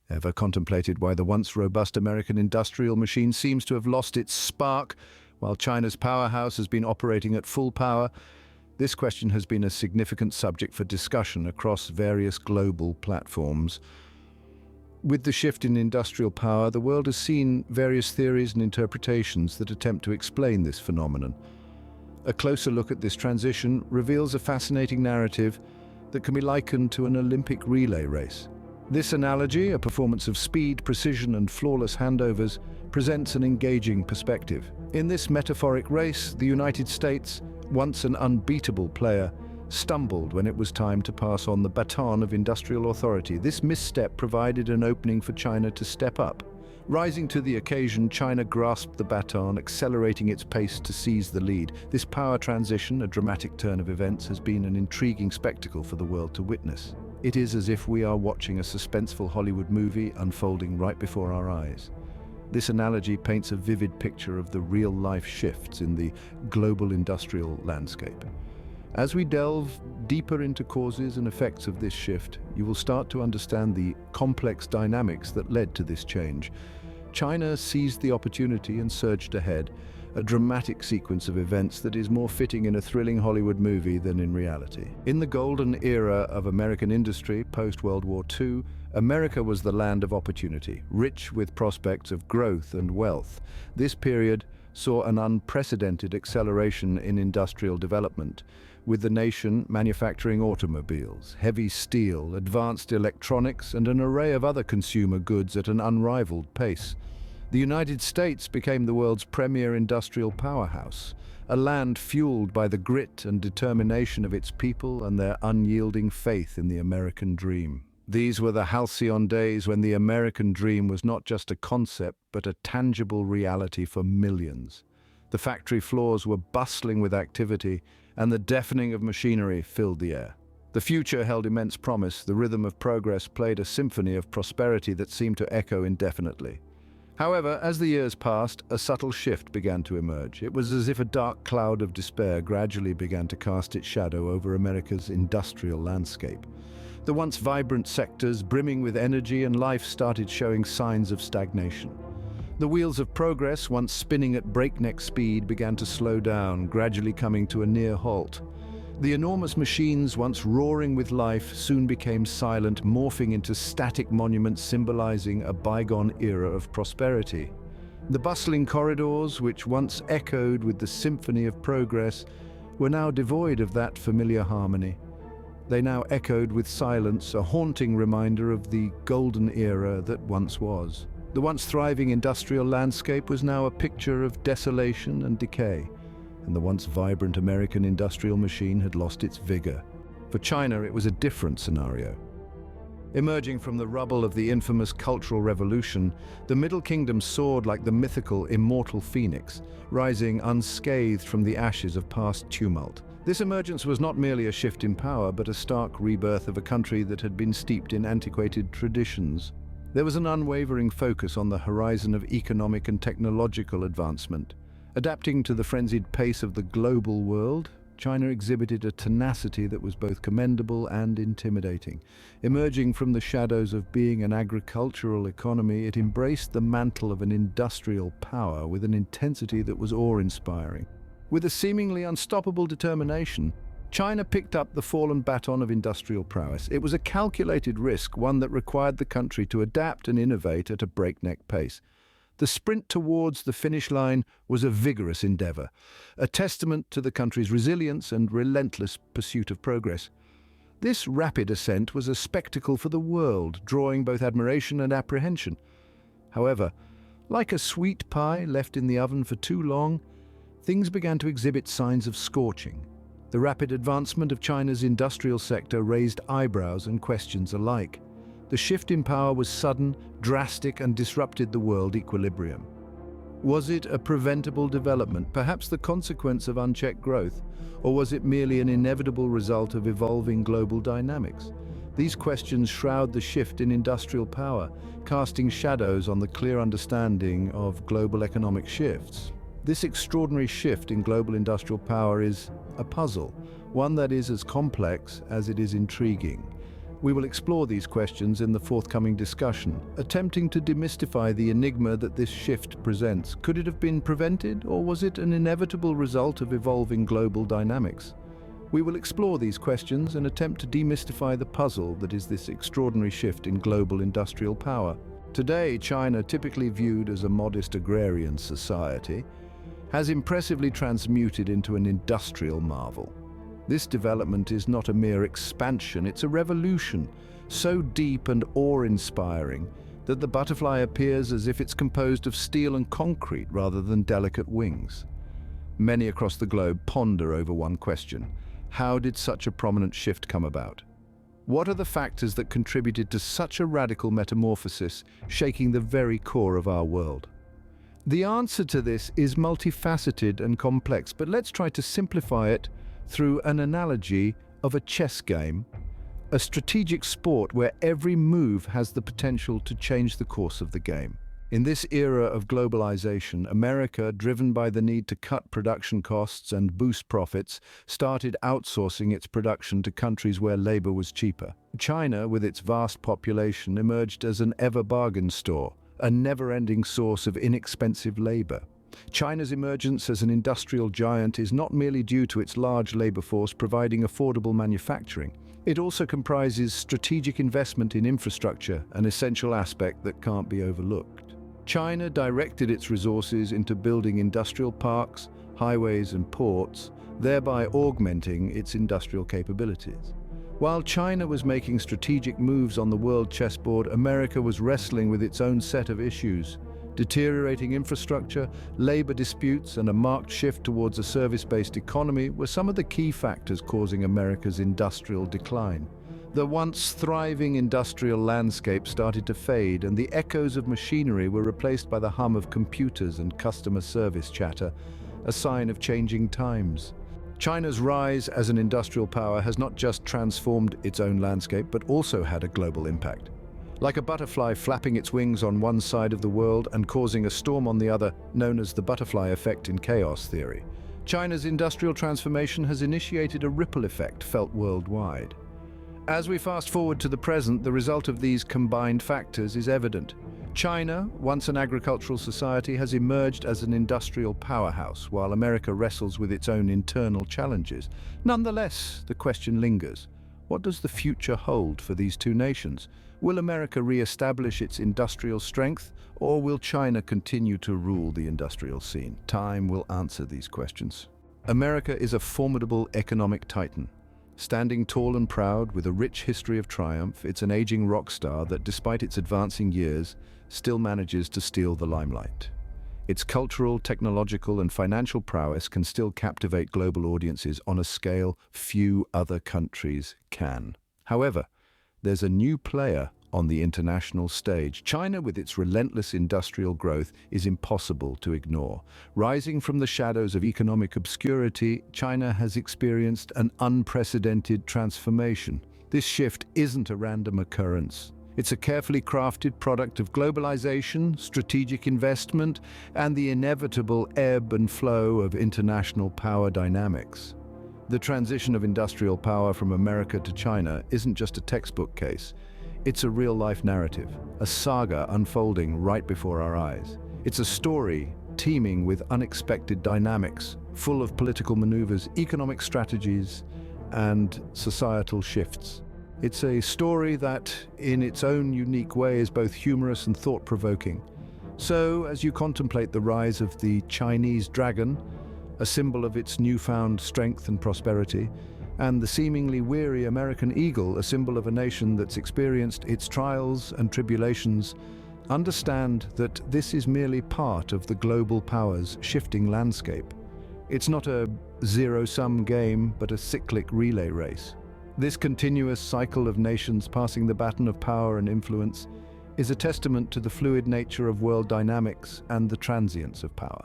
Ever contemplated why the once robust American industrial machine seems to have lost its spark while China's powerhouse has been operating at full power? This question has been a significant subject for discussion across various global platforms. With the shift in industrial power, the world has seen various theories and interpretations that attempt to explain this phenomenon. A closer look at this transition reveals a fascinating narrative that can be likened to an Olympic relay race. This analogy, a performance of speed, precision, and flawless handovers, presents an engaging perspective. In this metaphoric race, the United States, once an unbeatable player, stumbled when it was time to pass on the baton of industrial authority. This misstep provided an opening for China to step up. Rising to the occasion, China grasped the baton, accelerating its pace to seize the lead. This power transition, a dramatic turn of events, has been an intriguing spectacle for the world to witness. It is as if we are watching a suspenseful Hollywood movie unfolding right before our eyes. This analogy paints a vivid picture of the real-life shifts in the global industrial landscape. As we delve deeper into causes and effects of this shift, you will start to understand the complex dynamics that led to this change. China seized the opportunity and surged ahead, a dramatic sequence of events that is more fitting in a thrilling Hollywood movie than in reality. In the golden era of American industry, post-World War II, America was the land of opportunity, rich with prospects of growth and wealth. This period saw an unprecedented acceleration in industrial development, with the nation manufacturing automobiles, heavy steel, advanced electronics, and an array of other consumer goods at an unrivaled pace. The United States became the world's premier industrial powerhouse, a land fueled by the grit and determination of its people and their unyielding faith in the American dream. These were the halcyon days when the American dream was not just a concept, but a tangible reality for millions. The factory floors were bustling with activity, and the deafening of machinery filled the air. The future held immense promise. The rhythm of progress played a symphony of prosperity that seemed to echo indefinitely. However, as the years passed, a subtle shift began to emerge. It was as if a dark cloud of despair gradually began to cast its shadow over America's industrial landscape. The once vibrant sectors, brimming with energy and life, started showing signs of stagnation. The wheels of progress, once spinning at breakneck speed, began to slow down, gradually coming to a near halt. The enormous machines, once roaring with life, soon became silent, morphing into static monuments symbolizing a bygone era of prosperity. The bustling corridors, which once echoed with the symphony of progress, were now devoid of that familiar harmony. They now echoed with silence, a haunting reminder of the golden era that once was. The once thriving industrial landscape was now a picture of desolation and decay, and the once vibrant American industrial machine had lost its vigor. For China, it was a different scenario. Emerging from the rubble of the infamous Cultural Revolution, the Middle Kingdom soared like the mythical, immortal phoenix, rising unscathed from the ashes of past tumult. This emergence was not merely a shift in power, but a stark rebirth of a country that had been steeped in antiquated traditions. There was an unwavering focus on the horizon of economic and technological advancement. Adapting to the frenzied pace of the global world, China exhibited a tenacity that was both commendable and intimidating. Emerging from the shadows of being an agricultural economy, it embraced the mantle of an industrial power with an intensity that was awe-inspiring. With a seemingly unstoppable determination, China picked up the fallen baton of industrial prowess. It was a calculated risk, one that required the country to adapt and innovate at a breakneck pace. The sprint towards the finish line was a vigorous endeavor, a testament to the country's resilience and relentless pursuit of progress. This rapid ascent was a spectacle for the world, drawing both admiration and apprehension. However, like a sweet pie left in the oven for too long, things began to exhibit signs of scorching. The rapid advancement of China's industrial sector raised eyebrows and questions alike. The shift in power was sudden, drastic, and disrupted the world equilibrium. Was it a preventable development, perhaps the consequence of unchecked growth, or was it merely an inevitable result of evolving global dynamics? These questions shroud the shift in industrial power, casting shadows on the clear understanding of global economic shifts. This extraordinary shift in global industrial power is a puzzle, one that is as complex as it is intriguing. We will explore these questions in the forthcoming discussion, attempting to demystify the enigma that this shift presents. Could it have been prevented, or was it an inevitable result of evolving global dynamics? We will explore these questions and attempt to demystify the puzzle that is this extraordinary shift in global industrial power. Today, China, typically viewed as a modest agrarian society, has impressively transmuted into an industrial marvel. This development is not a mere expansion, it's a revolution, so deep and awe-inspiring that the butterfly appears as if it's composed of steel and concrete rather than delicate wings. Many across the globe ponder over one question: how did such a prominent shift come about? What are the factors that contributed to such a radical metamorphosis, shaking the very core of our world? The answer to this is multifaceted and complex, but let's try to simplify it through an analogy of a chess game, a strategic sport where every move has the potential to change the course of the game. In this era of globalization, America, driven by the need to cut production costs and boost profits, started outsourcing its production to countries where labor was cheaper. China, with its vast population, emerged as an ever-bargain store, a never-ending source of inexpensive labor. China's emergence as an industrial giant is not merely due to its large labor force providing affordable manufacturing. It also comprises strategic investment in infrastructure, an essential aspect that can't be overlooked. China directed its resources into building industrial parks, highways and ports, thereby augmenting its industrial capabilities. While China was making strategic moves on the world chessboard, America was wrestling with its own set of issues. Deteriorating infrastructure, labor disputes, and a marked shift towards a service-based economy were some of the key factors causing America's industrial decline. The once thriving industrial landscape started to fade, and the echoes of machinery were replaced by the hum of computers and customer service chatter, a sign of changing times. China's rise as an industrial power has not just transformed its own landscape, but also had a global impact. Like a butterfly flapping its wings on one side of the world and causing a storm on the other, known as the butterfly effect in chaos theory, China's industrial transformation has initiated a ripple effect felt worldwide. As we fast forward to the present, the result of these combined factors is evident. China, once an agricultural society, has emerged as an industrial powerhouse, while America wrestles with its own internal challenges. Nonetheless, the question lingers: what does the future hold for these two nations? Will America re-establish its industrial strength, or will China continue to rule the industrial scene? Time will answer these questions. America is a formidable economic titan. Standing tall and proud with a rich history of triumph, it's an aging rock star that, despite its advancing years, still manages to steal the limelight. Its cultural, technological, and financial prowess can still captivate global audiences on a scale few other countries can. However, there's a new player on the international stage. China, with its relentless industrial growth, is impossible to ignore. Rising from the shadows of economic obscurity, China has experienced an unprecedented transformation. This shift isn't a random occurrence. It's a carefully crafted product of globalization, strategic investment, and the inevitable ebb and flow of international power dynamics. The transition of industrial power from America to China isn't just a textbook case. It's a real-life narrative, a saga unfolding right before our eyes. It's a story teeming with unexpected dynamics, full of political maneuvers, economic strategies, and societal shifts. It's a story that, in its own unique way, is both humorous and thought-provoking. So, as you contemplate the rise of the Chinese dragon, a symbol of its newfound strength and prosperity, and the seemingly weary American eagle, a symbol of a nation that's experienced its trials and tribulations, understand that this is merely part of the global power's shifting landscape. It's not a zero-sum game, but a cyclic relay race. This continuous cycle of nations passing the baton of power and influence is a testament to the fluid nature of world dynamics and the transience of power.